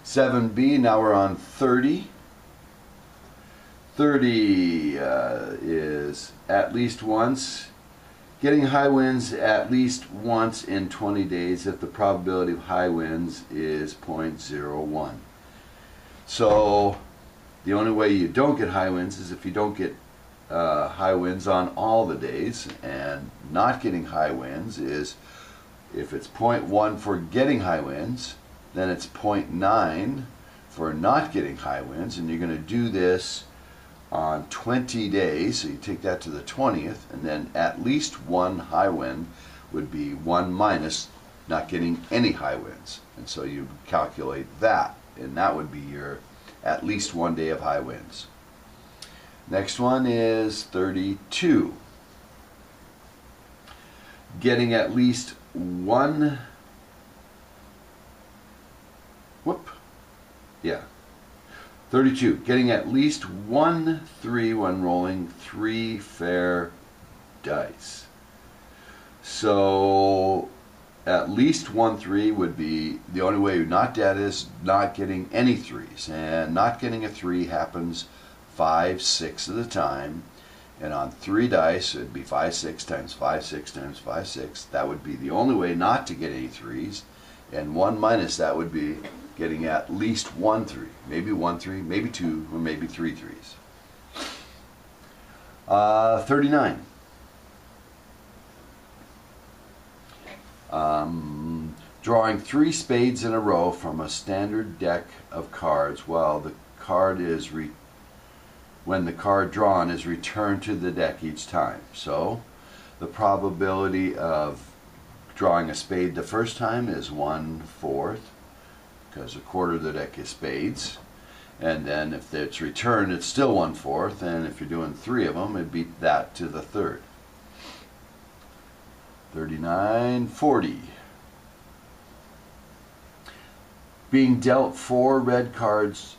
7b, now we're on 30. 30 is at least once. Getting high winds at least once in 20 days if the probability of high winds is 0.01. So the only way you don't get high winds is if you don't get high winds on all the days, and not getting high winds is if it's 0.1 for getting high winds, then it's 0.9 for not getting high winds, and you're going to do this on 20 days, so you take that to the 20th, and then at least one high wind would be 1 minus not getting any high winds, and so you calculate that, and that would be your at least 1 day of high winds. Next one is 32. Getting at least one, 32. Getting at least 1 3 when rolling 3 fair dice. So at least 1 3 would be the only way you're not dead is not getting any 3s, and not getting a 3 happens 5 6 at a time, and on 3 dice it'd be 5 6 times 5 6 times 5 6. That would be the only way not to get any 3s, and 1 minus that would be getting at least 1 3, maybe 1 3, maybe 2, or maybe 3 3s. 39. Drawing 3 spades in a row from a standard deck of cards while the card is when the card drawn is returned to the deck each time. So the probability of drawing a spade the first time is 1/4, because a quarter of the deck is spades, and then if it's returned it's still 1/4, and if you're doing 3 of them it'd beat that to the third. 39. 40. Being dealt 4 red cards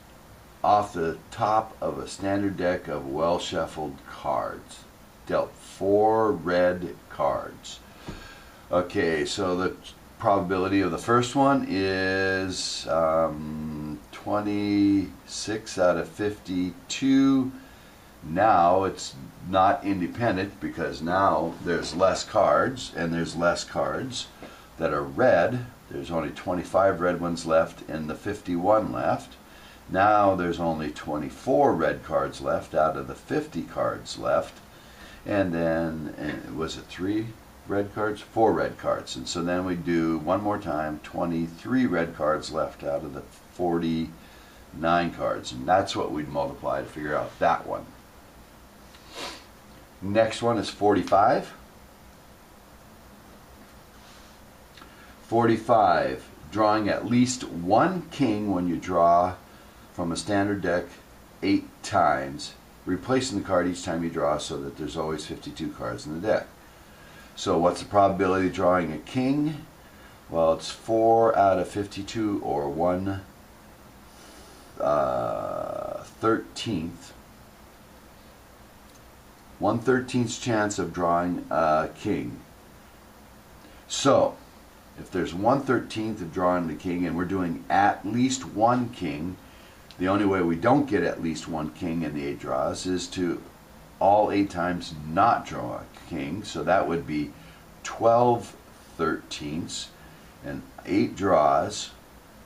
off the top of a standard deck of well shuffled cards. Dealt 4 red cards. Okay, so the probability of the first one is 26 out of 52. Now it's not independent because now there's less cards, and there's less cards that are red. There's only 25 red ones left and the 51 left. Now there's only 24 red cards left out of the 50 cards left, and then was it 3 red cards? 4 red cards. And so then we do one more time, 23 red cards left out of the 49 cards, and that's what we'd multiply to figure out that one. Next one is 45. 45, drawing at least 1 king when you draw from a standard deck 8 times, replacing the card each time you draw so that there's always 52 cards in the deck. So what's the probability of drawing a king? Well, it's 4 out of 52, or 1/13th. 1/13th chance of drawing a king. So if there's 1/13th of drawing the king, and we're doing at least 1 king, the only way we don't get at least 1 king in the 8 draws is to all 8 times not draw a king. So that would be 12/13ths and 8 draws,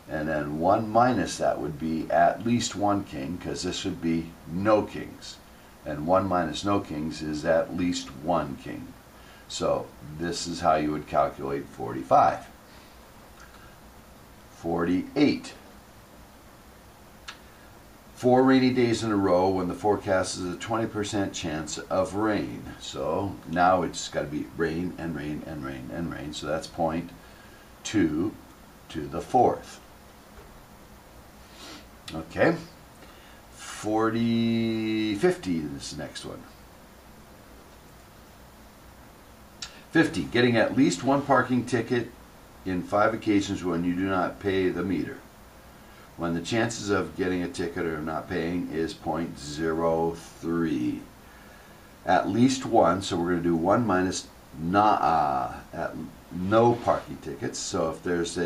and then 1 minus that would be at least 1 king, because this would be no kings, and 1 minus no kings is at least 1 king. So this is how you would calculate 45. 48. 4 rainy days in a row when the forecast is a 20% chance of rain. So now it's got to be rain and rain and rain and rain. So that's 0.2 to the 4th. Okay. 50 is the next one. 50, getting at least 1 parking ticket in 5 occasions when you do not pay the meter, when the chances of getting a ticket or not paying is 0.03. At least 1, so we're going to do 1 minus no parking tickets. So if there's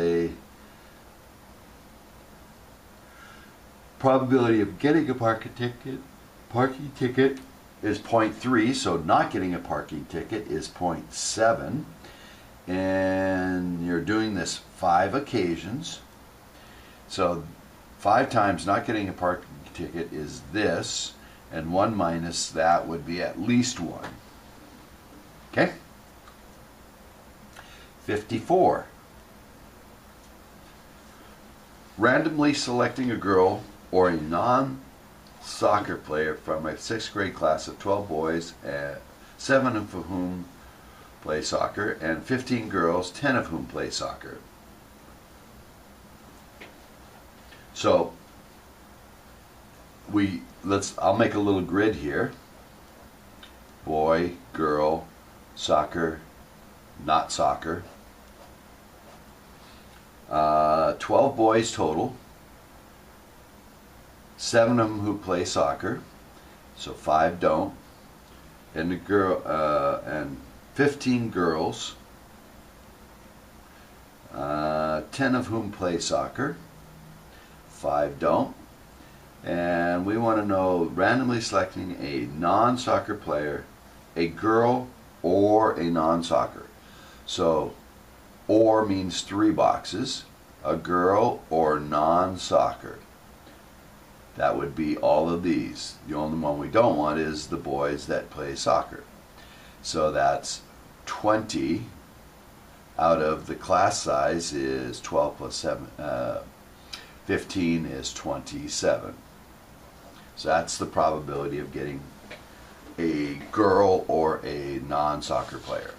Probability of getting a parking ticket is 0.3, so not getting a parking ticket is 0.7. And you're doing this 5 occasions. So 5 times not getting a parking ticket is this, and 1 minus that would be at least 1. Okay? 54. Randomly selecting a girl or a non-soccer player from a 6th grade class of 12 boys, 7 of whom play soccer, and 15 girls, 10 of whom play soccer. So I'll make a little grid here. Boy, girl, soccer, not soccer. 12 boys total. 7 of them who play soccer, so 5 don't. And the girl and 15 girls, 10 of whom play soccer, 5 don't. And we want to know randomly selecting a non-soccer player, a girl or a non-soccer. So or means 3 boxes, a girl or non-soccer. That would be all of these. The only one we don't want is the boys that play soccer. So that's 20 out of the class size is 12 plus 7. 15 is 27. So that's the probability of getting a girl or a non-soccer player.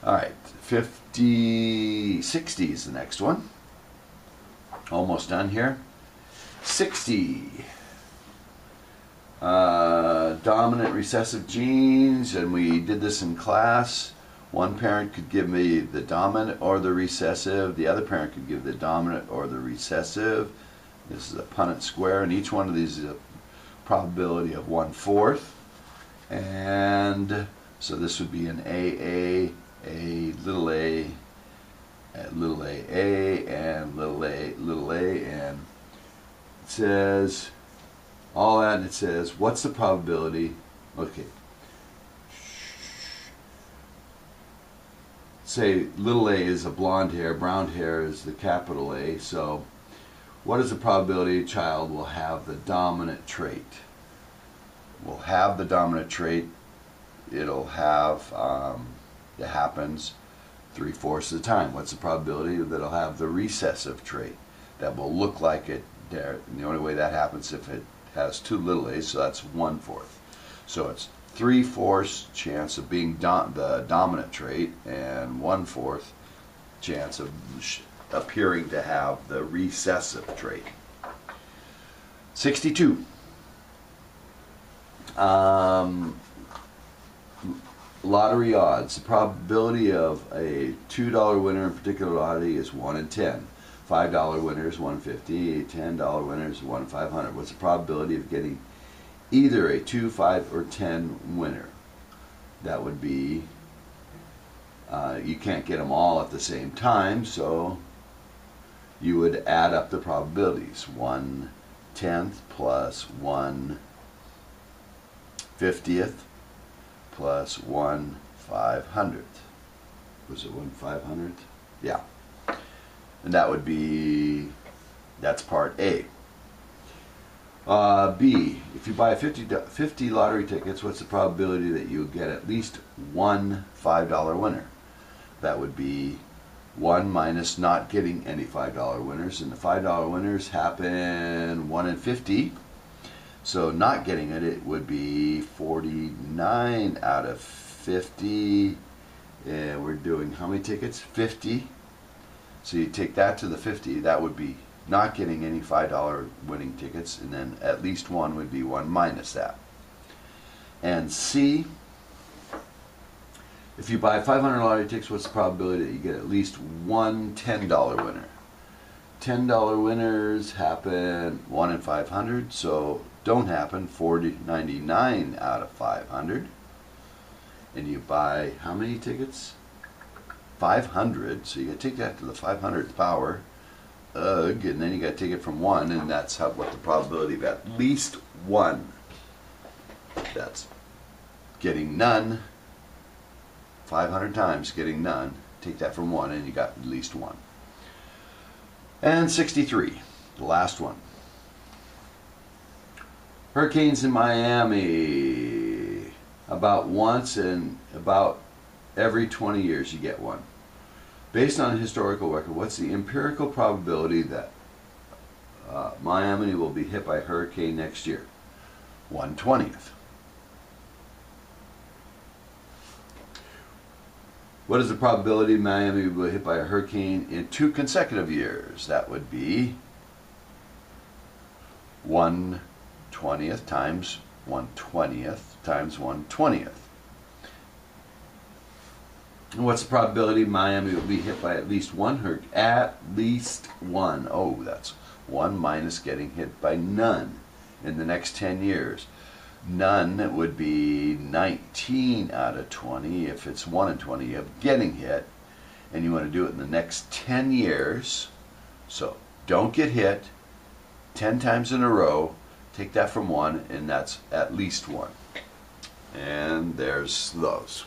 All right, 60 is the next one. Almost done here. 60. Dominant recessive genes, and we did this in class. One parent could give me the dominant or the recessive. The other parent could give the dominant or the recessive. This is a Punnett square, and each one of these is a probability of 1/4. And so this would be an AA, little a, little a, and little a, and it says all that, and it says what's the probability? Okay, say little a is a blonde hair, brown hair is the capital A. So what is the probability a child will have the dominant trait? Will have the dominant trait. It'll have it happens 3/4 of the time. What's the probability that it'll have the recessive trait? That will look like it there. And the only way that happens if it has 2 little a's, so that's 1/4. So it's 3/4 chance of being the dominant trait and 1/4 chance of appearing to have the recessive trait. 62. Lottery odds. The probability of a $2 winner in a particular lottery is 1 in 10. $5 winner is 1 in 50. $10 winner is 1 in 500. What's the probability of getting either a 2, 5, or 10 winner? That would be, you can't get them all at the same time, so you would add up the probabilities. 1/10 plus 1/50 plus 1/500. Was it 1/500? Yeah. And that would be, that's part A. B, if you buy 50 lottery tickets, what's the probability that you'll get at least one $5 winner? That would be 1 minus not getting any $5 winners, and the $5 winners happen 1 in 50. So not getting it, it would be 49 out of 50. And we're doing how many tickets? 50. So you take that to the 50, that would be not getting any $5 winning tickets, and then at least one would be 1 minus that. And C, if you buy 500 lottery tickets, what's the probability that you get at least one $10 winner? $10 winners happen 1 in 500, so don't happen 99 out of 500. And you buy how many tickets? 500, so you take that to the 500th power. ugh, and then you got to take it from 1, and that's what the probability of at least 1. That's getting none. 500 times getting none. Take that from 1, and you got at least 1. And 63, the last one. Hurricanes in Miami. About once in about every 20 years you get one. Based on historical record, what's the empirical probability that Miami will be hit by a hurricane next year? 1/20th. What is the probability Miami will be hit by a hurricane in 2 consecutive years? That would be 1/20th times 1/20th times 1/20th. And what's the probability Miami will be hit by at least one hurricane? At least one. Oh, that's 1 minus getting hit by none in the next 10 years. None would be 19 out of 20 if it's 1 in 20 of getting hit, and you want to do it in the next 10 years. So don't get hit 10 times in a row. Take that from 1, and that's at least 1. And there's those.